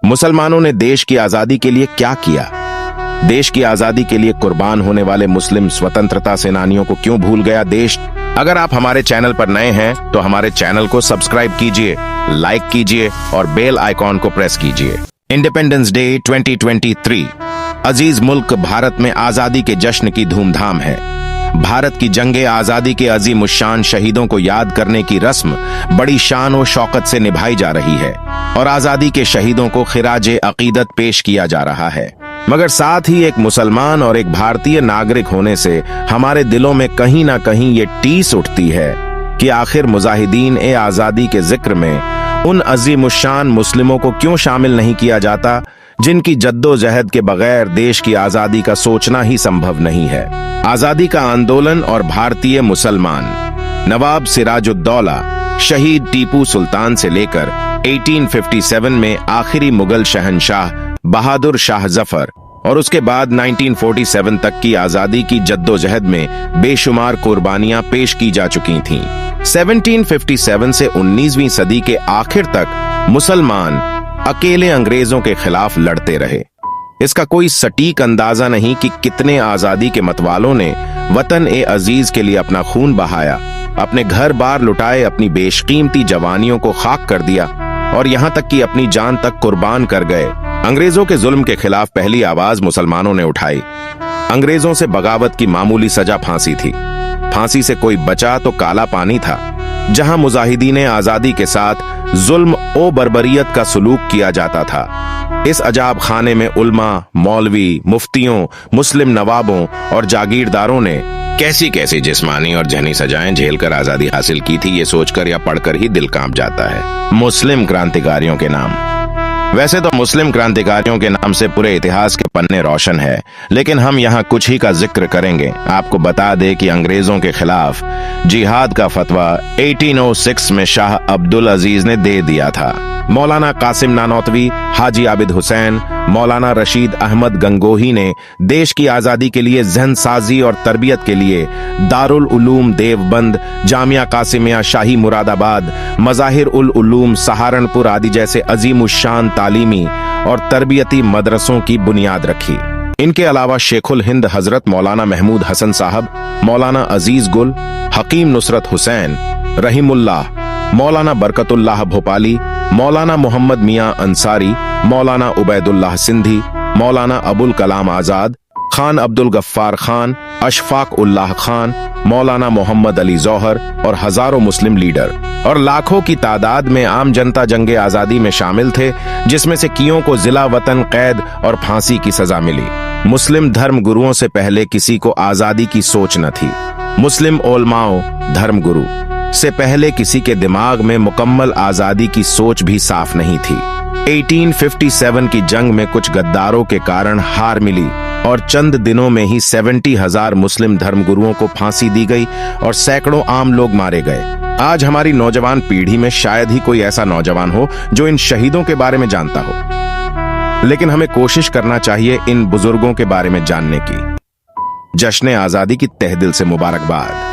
मुसलमानों ने देश की आजादी के लिए क्या किया? देश की आजादी के लिए कुर्बान होने वाले मुस्लिम स्वतंत्रता सेनानियों को क्यों भूल गया देश? अगर आप हमारे चैनल पर नए हैं तो हमारे चैनल को सब्सक्राइब कीजिए, लाइक कीजिए और बेल आइकॉन को प्रेस कीजिए। Independence day 2023। अजीज मुल्क भारत में आजादी के जश्न की धूमधाम है। भारत की जंगे आजादी के अजीम उश्शान शहीदों को याद करने की रस्म बड़ी शान और शौकत से निभाई जा रही है और आजादी के शहीदों को खिराजे अकीदत पेश किया जा रहा है। मगर साथ ही एक मुसलमान और एक भारतीय नागरिक होने से हमारे दिलों में कहीं ना कहीं ये टीस उठती है कि आखिर मुजाहिदीन ए आजादी के जिक्र में उन अजीम उश्शान मुस्लिमों को क्यों शामिल नहीं किया जाता जिनकी जद्दोजहद के बगैर देश की आजादी का सोचना ही संभव नहीं है। आजादी का आंदोलन और भारतीय मुसलमान नवाब सिराजुद्दौला शहीद टीपू सुल्तान से लेकर 1857 में आखिरी मुगल शहंशाह बहादुर शाह जफर और उसके बाद 1947 तक की आजादी की जद्दोजहद में बेशुमार कुर्बानियां पेश की जा चुकी थीं। 1757 से 19वीं सदी के आखिर तक मुसलमान अकेले अंग्रेजों के खिलाफ लड़ते रहे। इसका कोई सटीक अंदाजा नहीं कि कितने आजादी के मतवालों ने वतन ए अजीज के लिए अपना खून बहाया, अपने घर बार लुटाए, अपनी बेशकीमती जवानियों को खाक कर दिया और यहाँ तक कि अपनी जान तक कुर्बान कर गए। अंग्रेजों के जुल्म के खिलाफ पहली आवाज मुसलमानों ने उठाई। अंग्रेजों से बगावत की मामूली सजा फांसी थी। फांसी से कोई बचा तो काला पानी था। जहां मुजाहिदीन आजादी के साथ जुल्म ओ बर्बरियत का सलूक किया जाता था, इस अजाब खाने में उल्मा, मौलवी, मुफ्तियों, मुस्लिम नवाबों और जागीरदारों ने कैसी कैसी जिस्मानी और जहनी सजाएं झेलकर आजादी हासिल की थी, ये सोचकर या पढ़कर ही दिल कांप जाता है। मुस्लिम क्रांतिकारियों के नाम। वैसे तो मुस्लिम क्रांतिकारियों के नाम से पूरे इतिहास के पन्ने रोशन है, लेकिन हम यहाँ कुछ ही का जिक्र करेंगे। आपको बता दें कि अंग्रेजों के खिलाफ जिहाद का फतवा 1806 में शाह अब्दुल अजीज ने दे दिया था। मौलाना कासिम नानौतवी, हाजी आबिद हुसैन, मौलाना रशीद अहमद गंगोही ने देश की आजादी के लिए जहन साजी और तरबियत के लिए दारुल उलूम देवबंद, जामिया कासिमिया शाही मुरादाबाद, मज़ाहिर उल उलूम सहारनपुर आदि जैसे अजीम उश्शान तालीमी और तरबियती मदरसों की बुनियाद रखी। इनके अलावा शेखुल हिंद हजरत मौलाना महमूद हसन साहब, मौलाना अजीज गुल, हकीम नुसरत हुसैन, रहीमुल्लाह, मौलाना बरकतुल्लाह भोपाली, मौलाना मोहम्मद मियां अंसारी, मौलाना उबैदुल्लाह सिंधी, मौलाना अबुल कलाम आजाद, खान अब्दुल गफ्फार खान, अशफाक उल्लाह खान, मौलाना मोहम्मद अली जौहर और हजारों मुस्लिम लीडर और लाखों की तादाद में आम जनता जंगे आजादी में शामिल थे, जिसमें से कियों को जिला वतन कैद और फांसी की सजा मिली। मुस्लिम धर्म गुरुओं से पहले किसी को आजादी की सोच न थी। मुस्लिम ओलमाओं धर्म गुरु से पहले किसी के दिमाग में मुकम्मल आजादी की सोच भी साफ नहीं थी। 1857 की जंग में कुछ गद्दारों के कारण हार मिली और चंद दिनों में ही 70,000 मुस्लिम धर्मगुरुओं को फांसी दी गई और सैकड़ों आम लोग मारे गए। आज हमारी नौजवान पीढ़ी में शायद ही कोई ऐसा नौजवान हो जो इन शहीदों के बारे में जानता हो, लेकिन हमें कोशिश करना चाहिए इन बुजुर्गों के बारे में जानने की। जश्न आजादी की तहे दिल से मुबारकबाद।